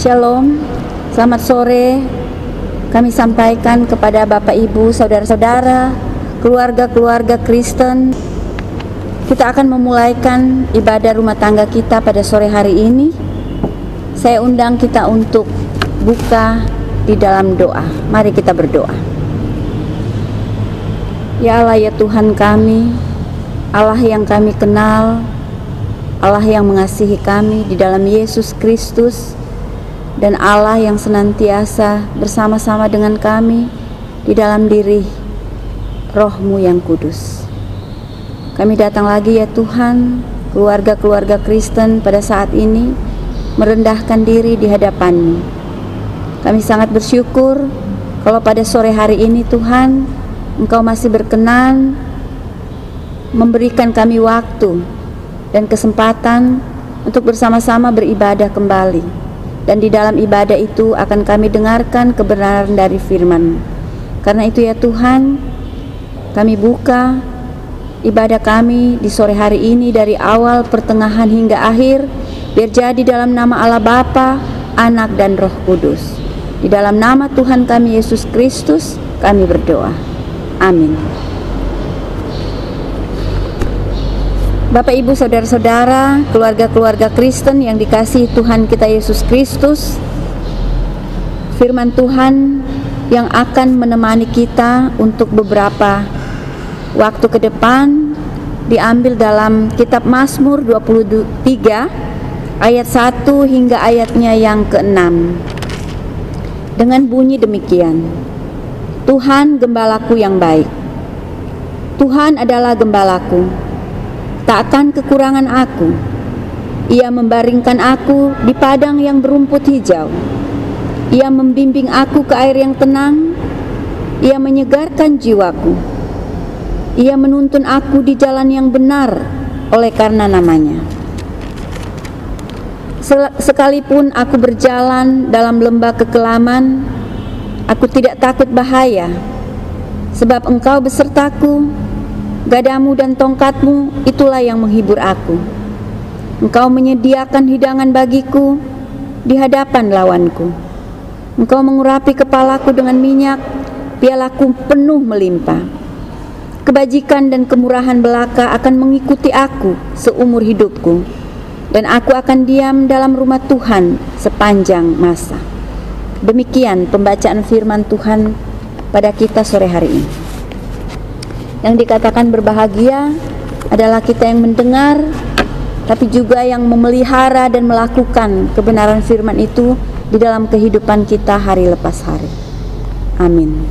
Shalom, selamat sore. Kami sampaikan kepada Bapak Ibu, saudara-saudara, keluarga-keluarga Kristen. Kita akan memulaikan ibadah rumah tangga kita pada sore hari ini. Saya undang kita untuk buka di dalam doa. Mari kita berdoa. Ya Allah, ya Tuhan kami, Allah yang kami kenal, Allah yang mengasihi kami di dalam Yesus Kristus, dan Allah yang senantiasa bersama-sama dengan kami di dalam diri Roh-Mu yang kudus. Kami datang lagi ya Tuhan, keluarga-keluarga Kristen pada saat ini merendahkan diri di hadapan-Mu. Kami sangat bersyukur kalau pada sore hari ini Tuhan, Engkau masih berkenan memberikan kami waktu dan kesempatan untuk bersama-sama beribadah kembali. Dan di dalam ibadah itu akan kami dengarkan kebenaran dari firman. Karena itu ya Tuhan, kami buka ibadah kami di sore hari ini dari awal, pertengahan hingga akhir, biar jadi dalam nama Allah Bapa, Anak dan Roh Kudus. Di dalam nama Tuhan kami Yesus Kristus kami berdoa. Amin. Bapak Ibu saudara-saudara, keluarga-keluarga Kristen yang dikasihi Tuhan kita Yesus Kristus, firman Tuhan yang akan menemani kita untuk beberapa waktu ke depan diambil dalam kitab Mazmur 23 ayat 1 hingga ayatnya yang ke-6. Dengan bunyi demikian: Tuhan gembalaku yang baik. Tuhan adalah gembalaku, tak akan kekurangan aku. Ia membaringkan aku di padang yang berumput hijau. Ia membimbing aku ke air yang tenang. Ia menyegarkan jiwaku. Ia menuntun aku di jalan yang benar oleh karena namanya. Sekalipun aku berjalan dalam lembah kekelaman, aku tidak takut bahaya, sebab Engkau besertaku. Gadamu dan tongkatmu itulah yang menghibur aku. Engkau menyediakan hidangan bagiku di hadapan lawanku. Engkau mengurapi kepalaku dengan minyak, pialaku penuh melimpah. Kebajikan dan kemurahan belaka akan mengikuti aku seumur hidupku, dan aku akan diam dalam rumah Tuhan sepanjang masa. Demikian pembacaan firman Tuhan pada kita sore hari ini. Yang dikatakan berbahagia adalah kita yang mendengar, tapi juga yang memelihara dan melakukan kebenaran firman itu di dalam kehidupan kita hari lepas hari. Amin.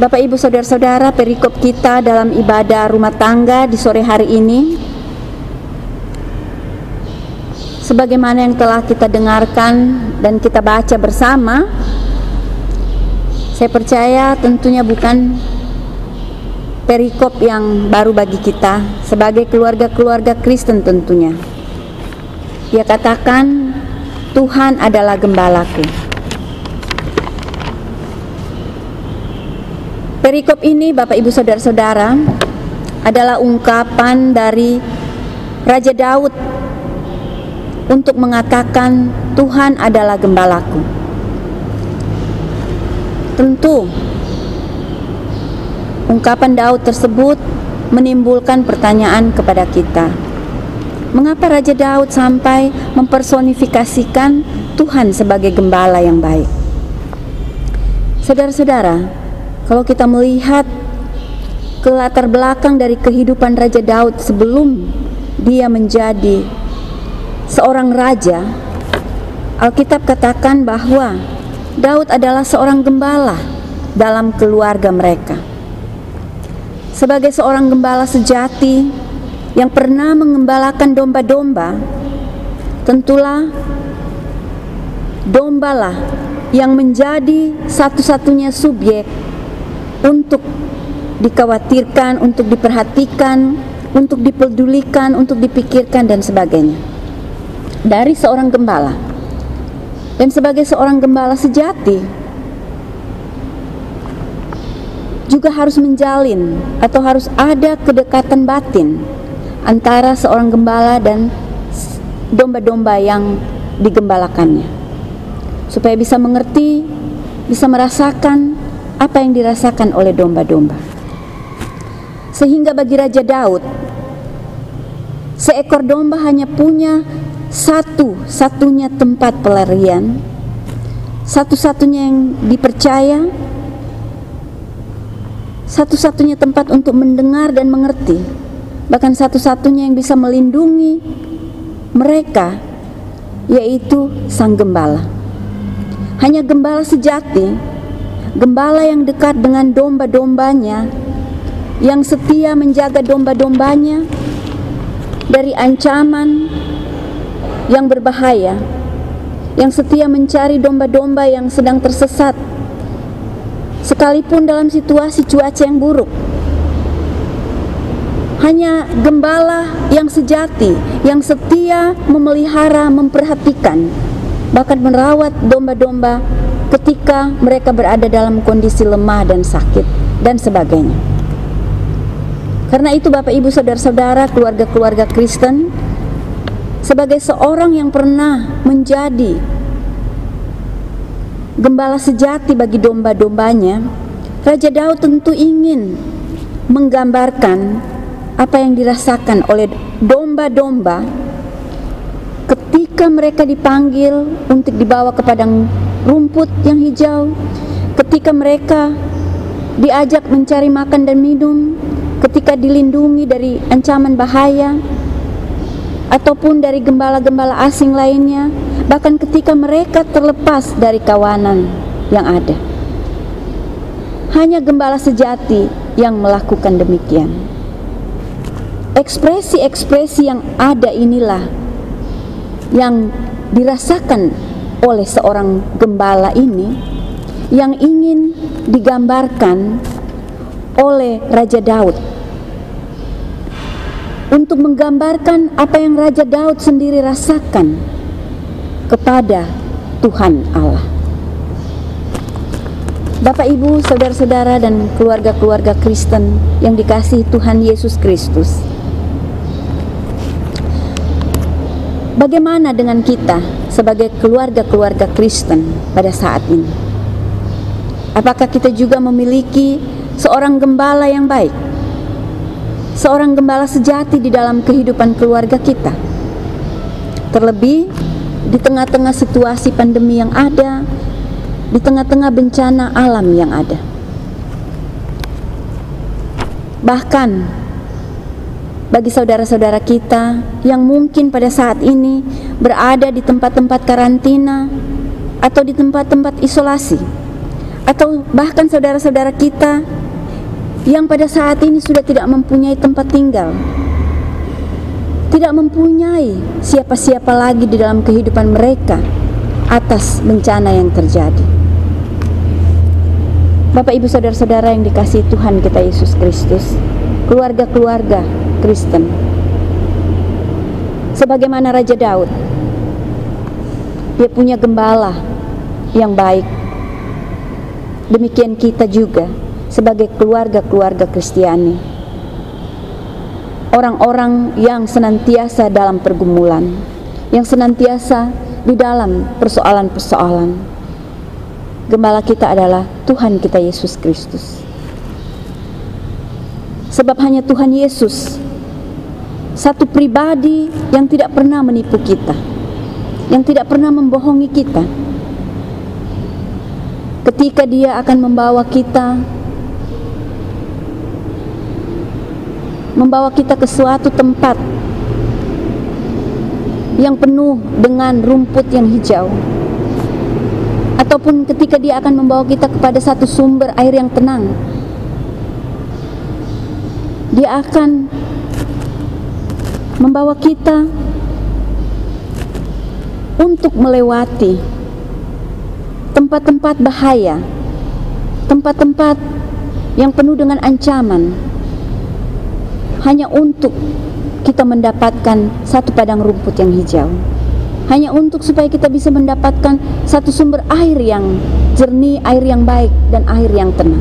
Bapak Ibu saudara-saudara, perikop kita dalam ibadah rumah tangga di sore hari ini, sebagaimana yang telah kita dengarkan dan kita baca bersama, saya percaya tentunya bukan perikop yang baru bagi kita sebagai keluarga-keluarga Kristen tentunya. Dia katakan, Tuhan adalah gembalaku. Perikop ini Bapak Ibu saudara-saudara adalah ungkapan dari Raja Daud untuk mengatakan Tuhan adalah gembalaku. Tentu ungkapan Daud tersebut menimbulkan pertanyaan kepada kita. Mengapa Raja Daud sampai mempersonifikasikan Tuhan sebagai gembala yang baik? Saudara-saudara, kalau kita melihat ke latar belakang dari kehidupan Raja Daud sebelum dia menjadi seorang raja, Alkitab katakan bahwa Daud adalah seorang gembala dalam keluarga mereka. Sebagai seorang gembala sejati yang pernah mengembalakan domba-domba, tentulah dombalah yang menjadi satu-satunya subjek untuk dikhawatirkan, untuk diperhatikan, untuk dipedulikan, untuk dipikirkan dan sebagainya. Dari seorang gembala. Dan sebagai seorang gembala sejati juga harus menjalin atau harus ada kedekatan batin antara seorang gembala dan domba-domba yang digembalakannya, supaya bisa mengerti, bisa merasakan apa yang dirasakan oleh domba-domba. Sehingga bagi Raja Daud, seekor domba hanya punya satu-satunya tempat pelarian, satu-satunya yang dipercaya, satu-satunya tempat untuk mendengar dan mengerti, bahkan satu-satunya yang bisa melindungi mereka, yaitu sang gembala. Hanya gembala sejati, gembala yang dekat dengan domba-dombanya, yang setia menjaga domba-dombanya dari ancaman yang berbahaya, yang setia mencari domba-domba yang sedang tersesat, sekalipun dalam situasi cuaca yang buruk. Hanya gembala yang sejati, yang setia memelihara, memperhatikan, bahkan merawat domba-domba ketika mereka berada dalam kondisi lemah dan sakit dan sebagainya. Karena itu Bapak Ibu Saudara-saudara, keluarga-keluarga Kristen, sebagai seorang yang pernah menjadi gembala sejati bagi domba-dombanya, Raja Daud tentu ingin menggambarkan apa yang dirasakan oleh domba-domba ketika mereka dipanggil untuk dibawa ke padang rumput yang hijau, ketika mereka diajak mencari makan dan minum, ketika dilindungi dari ancaman bahaya ataupun dari gembala-gembala asing lainnya, bahkan ketika mereka terlepas dari kawanan yang ada. Hanya gembala sejati yang melakukan demikian. Ekspresi-ekspresi yang ada inilah yang dirasakan oleh seorang gembala ini, yang ingin digambarkan oleh Raja Daud, untuk menggambarkan apa yang Raja Daud sendiri rasakan kepada Tuhan Allah. Bapak Ibu, saudara-saudara dan keluarga-keluarga Kristen yang dikasihi Tuhan Yesus Kristus, bagaimana dengan kita sebagai keluarga-keluarga Kristen pada saat ini? Apakah kita juga memiliki seorang gembala yang baik, seorang gembala sejati di dalam kehidupan keluarga kita? Terlebih di tengah-tengah situasi pandemi yang ada, di tengah-tengah bencana alam yang ada. Bahkan bagi saudara-saudara kita yang mungkin pada saat ini berada di tempat-tempat karantina atau di tempat-tempat isolasi, atau bahkan saudara-saudara kita yang pada saat ini sudah tidak mempunyai tempat tinggal, tidak mempunyai siapa-siapa lagi di dalam kehidupan mereka atas bencana yang terjadi. Bapak Ibu Saudara-saudara yang dikasihi Tuhan kita Yesus Kristus, keluarga-keluarga Kristen, sebagaimana Raja Daud, dia punya gembala yang baik. Demikian kita juga sebagai keluarga-keluarga Kristiani, orang-orang yang senantiasa dalam pergumulan, yang senantiasa di dalam persoalan-persoalan. Gembala kita adalah Tuhan kita Yesus Kristus. Sebab hanya Tuhan Yesus, satu pribadi yang tidak pernah menipu kita, yang tidak pernah membohongi kita, ketika Dia akan membawa kita ke suatu tempat yang penuh dengan rumput yang hijau, ataupun ketika Dia akan membawa kita kepada satu sumber air yang tenang. Dia akan membawa kita untuk melewati tempat-tempat bahaya, tempat-tempat yang penuh dengan ancaman, hanya untuk kita mendapatkan satu padang rumput yang hijau, hanya untuk supaya kita bisa mendapatkan satu sumber air yang jernih, air yang baik, dan air yang tenang.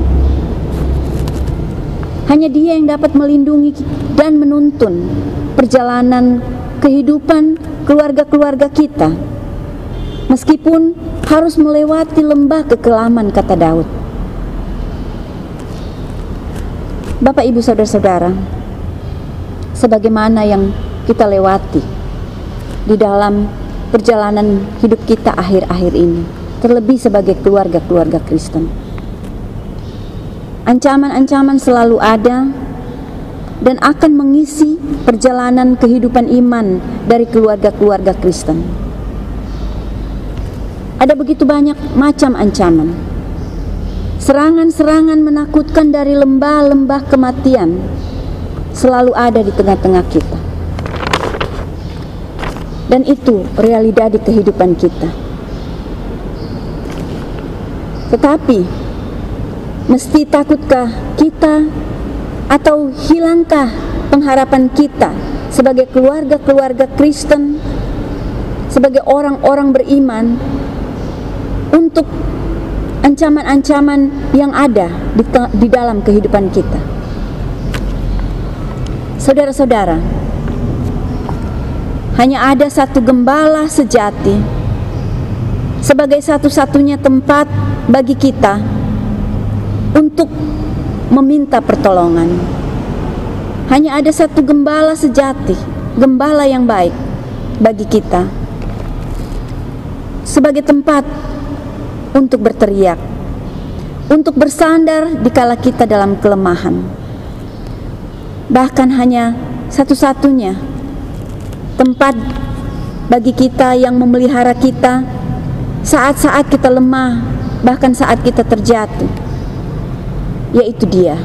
Hanya Dia yang dapat melindungi dan menuntun perjalanan kehidupan keluarga-keluarga kita, meskipun harus melewati lembah kekelaman, kata Daud. Bapak, Ibu, saudara-saudara, sebagaimana yang kita lewati di dalam perjalanan hidup kita akhir-akhir ini, terlebih sebagai keluarga-keluarga Kristen, ancaman-ancaman selalu ada dan akan mengisi perjalanan kehidupan iman dari keluarga-keluarga Kristen. Ada begitu banyak macam ancaman, serangan-serangan menakutkan dari lembah-lembah kematian selalu ada di tengah-tengah kita. Dan itu realita di kehidupan kita. Tetapi, mesti takutkah kita atau hilangkah pengharapan kita sebagai keluarga-keluarga Kristen, sebagai orang-orang beriman, untuk ancaman-ancaman yang ada di dalam kehidupan kita? Saudara-saudara, hanya ada satu gembala sejati sebagai satu-satunya tempat bagi kita untuk meminta pertolongan. Hanya ada satu gembala sejati, gembala yang baik bagi kita sebagai tempat untuk berteriak, untuk bersandar dikala kita dalam kelemahan. Bahkan hanya satu-satunya tempat bagi kita yang memelihara kita saat-saat kita lemah, bahkan saat kita terjatuh, yaitu Dia,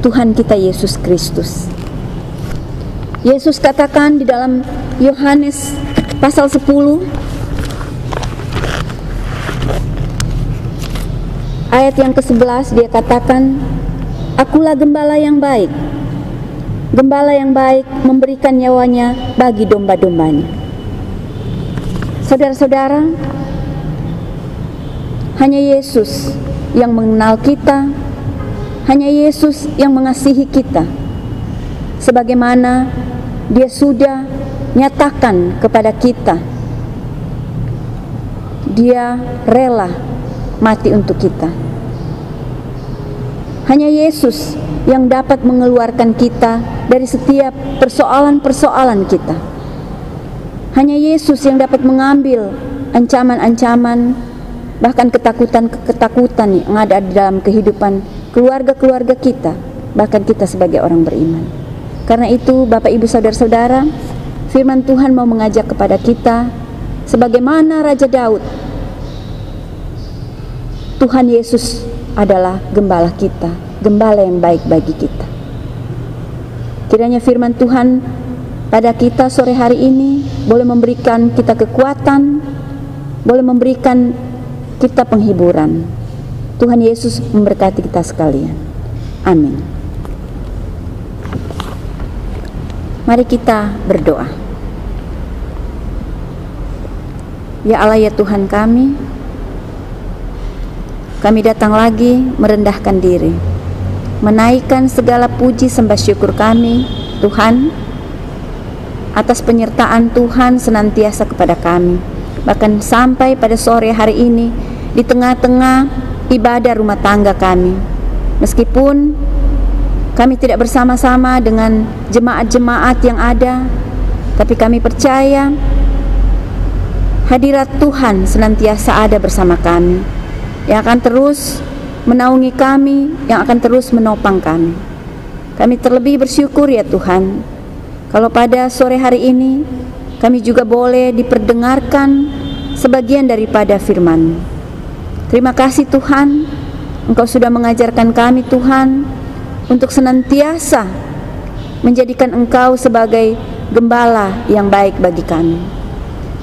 Tuhan kita Yesus Kristus. Yesus katakan di dalam Yohanes pasal 10 ayat yang ke-11, Dia katakan, "Akulah gembala yang baik. Gembala yang baik memberikan nyawanya bagi domba-dombanya." Saudara-saudara, hanya Yesus yang mengenal kita, hanya Yesus yang mengasihi kita, sebagaimana Dia sudah nyatakan kepada kita. Dia rela mati untuk kita. Hanya Yesus yang dapat mengeluarkan kita dari setiap persoalan-persoalan kita. Hanya Yesus yang dapat mengambil ancaman-ancaman, bahkan ketakutan-ketakutan yang ada di dalam kehidupan keluarga-keluarga kita, bahkan kita sebagai orang beriman. Karena itu, Bapak, Ibu, saudara-saudara, firman Tuhan mau mengajak kepada kita, sebagaimana Raja Daud, Tuhan Yesus adalah gembala kita, gembala yang baik bagi kita. Kiranya firman Tuhan pada kita sore hari ini boleh memberikan kita kekuatan, boleh memberikan kita penghiburan. Tuhan Yesus memberkati kita sekalian. Amin. Mari kita berdoa. Ya Allah, ya Tuhan kami datang lagi merendahkan diri, menaikkan segala puji sembah syukur kami, Tuhan, atas penyertaan Tuhan senantiasa kepada kami. Bahkan sampai pada sore hari ini, di tengah-tengah ibadah rumah tangga kami, meskipun kami tidak bersama-sama dengan jemaat-jemaat yang ada, tapi kami percaya hadirat Tuhan senantiasa ada bersama kami, yang akan terus menaungi kami, yang akan terus menopang kami. Kami terlebih bersyukur ya Tuhan, kalau pada sore hari ini kami juga boleh diperdengarkan sebagian daripada firman. Terima kasih Tuhan, Engkau sudah mengajarkan kami Tuhan, untuk senantiasa menjadikan Engkau sebagai gembala yang baik bagi kami.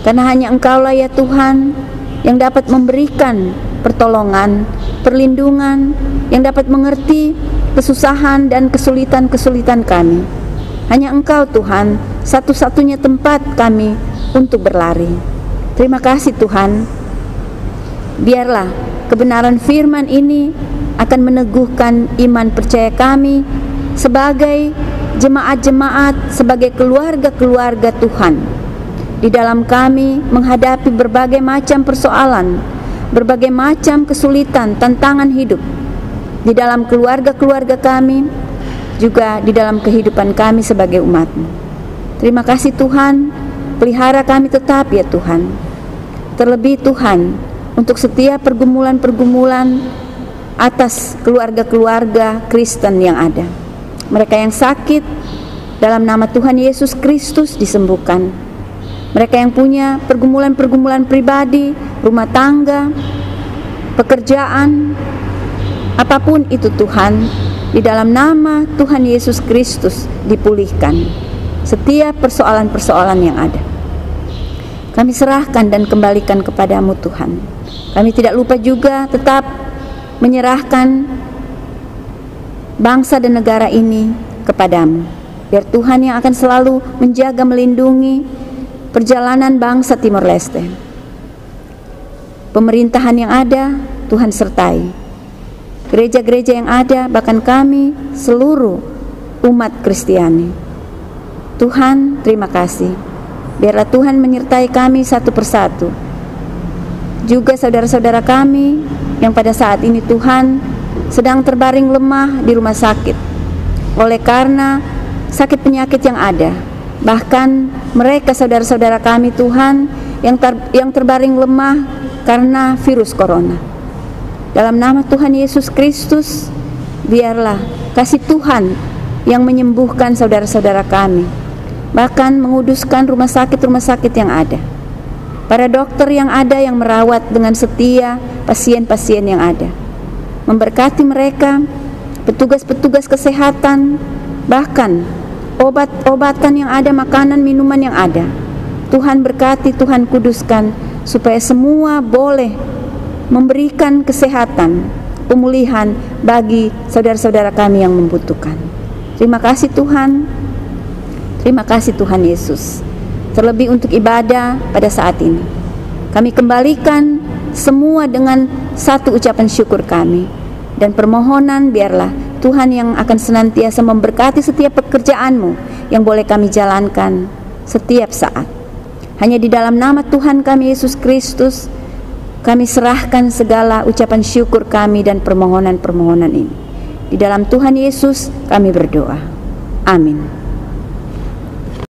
Karena hanya Engkaulah ya Tuhan yang dapat memberikan pertolongan, perlindungan, yang dapat mengerti kesusahan dan kesulitan-kesulitan kami. Hanya Engkau Tuhan, satu-satunya tempat kami untuk berlari. Terima kasih Tuhan. Biarlah kebenaran firman ini akan meneguhkan iman percaya kami sebagai jemaat-jemaat, sebagai keluarga-keluarga Tuhan di dalam kami menghadapi berbagai macam persoalan, berbagai macam kesulitan, tantangan hidup, di dalam keluarga-keluarga kami, juga di dalam kehidupan kami sebagai umat-Mu. Terima kasih Tuhan, pelihara kami tetap ya Tuhan. Terlebih Tuhan, untuk setiap pergumulan-pergumulan atas keluarga-keluarga Kristen yang ada. Mereka yang sakit, dalam nama Tuhan Yesus Kristus disembuhkan. Mereka yang punya pergumulan-pergumulan pribadi, rumah tangga, pekerjaan, apapun itu Tuhan, di dalam nama Tuhan Yesus Kristus dipulihkan setiap persoalan-persoalan yang ada. Kami serahkan dan kembalikan kepadamu Tuhan. Kami tidak lupa juga tetap menyerahkan bangsa dan negara ini kepadamu. Biar Tuhan yang akan selalu menjaga, melindungi perjalanan bangsa Timor Leste. Pemerintahan yang ada, Tuhan sertai. Gereja-gereja yang ada, bahkan kami, seluruh umat Kristiani. Tuhan, terima kasih. Biarlah Tuhan menyertai kami satu persatu. Juga saudara-saudara kami yang pada saat ini Tuhan sedang terbaring lemah di rumah sakit oleh karena sakit penyakit yang ada. Bahkan mereka saudara-saudara kami Tuhan yang terbaring lemah karena virus corona. Dalam nama Tuhan Yesus Kristus, biarlah kasih Tuhan yang menyembuhkan saudara-saudara kami, bahkan menguduskan rumah sakit yang ada. Para dokter yang ada yang merawat dengan setia pasien-pasien yang ada. Memberkati mereka, petugas-petugas kesehatan, bahkan obat-obatan yang ada, makanan, minuman yang ada. Tuhan berkati, Tuhan kuduskan, supaya semua boleh memberikan kesehatan, pemulihan bagi saudara-saudara kami yang membutuhkan. Terima kasih Tuhan. Terima kasih Tuhan Yesus. Terlebih untuk ibadah pada saat ini, kami kembalikan semua dengan satu ucapan syukur kami dan permohonan, biarlah Tuhan yang akan senantiasa memberkati setiap pekerjaan-Mu yang boleh kami jalankan setiap saat. Hanya di dalam nama Tuhan kami Yesus Kristus, kami serahkan segala ucapan syukur kami dan permohonan-permohonan ini. Di dalam Tuhan Yesus kami berdoa. Amin.